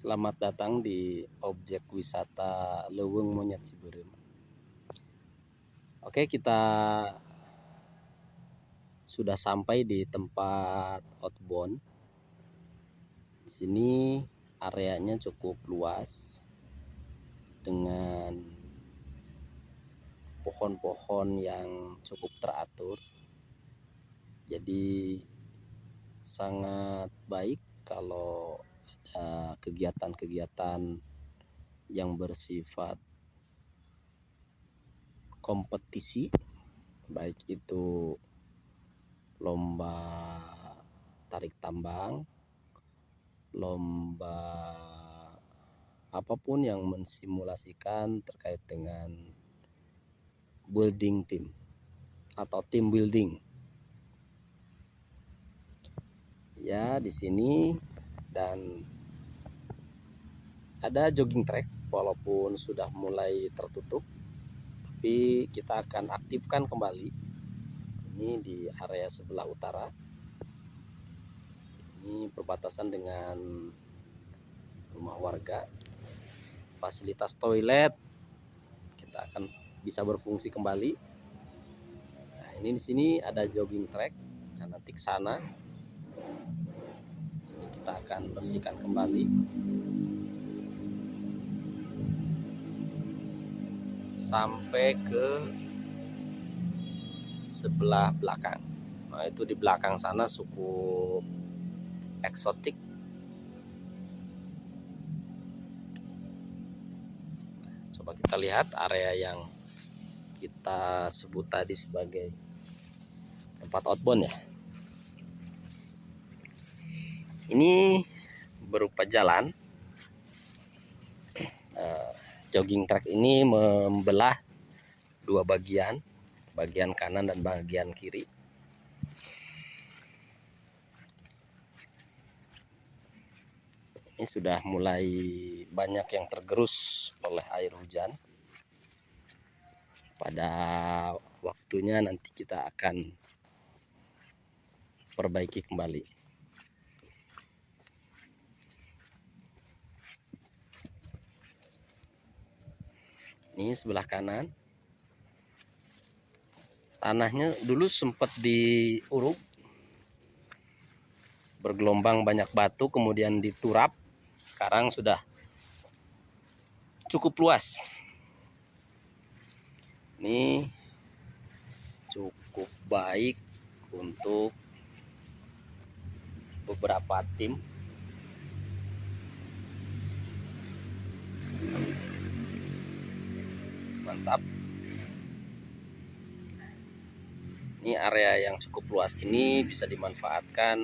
Selamat datang di objek wisata Leuweung Monyet Ciberem. Oke, kita sudah sampai di tempat outbound. Di sini areanya cukup luas dengan pohon-pohon yang cukup teratur. Jadi sangat baik kalau ada kegiatan-kegiatan yang bersifat kompetisi, baik itu lomba tarik tambang, lomba apapun yang mensimulasikan terkait dengan building team atau team building. Ya, di sini dan ada jogging track walaupun sudah mulai tertutup, tapi kita akan aktifkan kembali. Ini di area sebelah utara. Ini perbatasan dengan rumah warga. Fasilitas toilet kita akan bisa berfungsi kembali. Nah, ini di sini ada jogging track. Nah, nanti ke sana ini kita akan bersihkan kembali sampai ke sebelah belakang. Nah, itu di belakang sana cukup eksotik. Coba kita lihat area yang kita sebut tadi sebagai tempat outbound ya. Ini berupa jalan. Jogging track ini membelah dua bagian, bagian kanan dan bagian kiri. Ini sudah mulai banyak yang tergerus oleh air hujan. Pada waktunya nanti kita akan perbaiki kembali. Ini sebelah kanan. Tanahnya dulu sempat diuruk, bergelombang banyak batu, kemudian diturap. Sekarang sudah cukup luas. Ini cukup baik untuk beberapa tim. Mantap. Ini area yang cukup luas ini bisa dimanfaatkan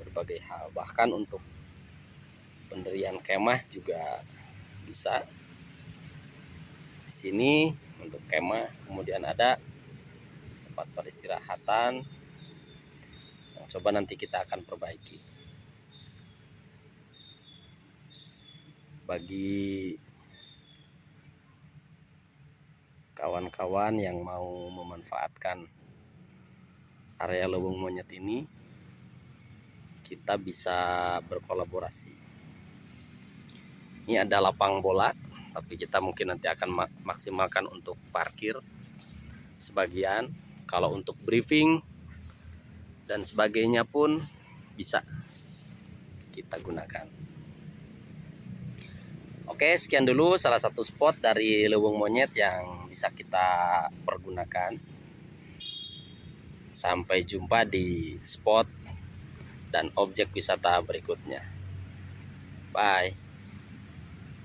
berbagai hal, bahkan untuk pendirian kemah juga bisa. Di sini untuk kemah, kemudian ada tempat peristirahatan yang coba nanti kita akan perbaiki. Bagi kawan-kawan yang mau memanfaatkan area Leuweung Monyet ini, kita bisa berkolaborasi. Ini ada lapang bola, tapi kita mungkin nanti akan maksimalkan untuk parkir sebagian. Kalau untuk briefing dan sebagainya pun bisa kita gunakan. Oke, sekian dulu salah satu spot dari Leuweung Monyet yang bisa kita pergunakan. Sampai jumpa di spot dan objek wisata berikutnya. Bye.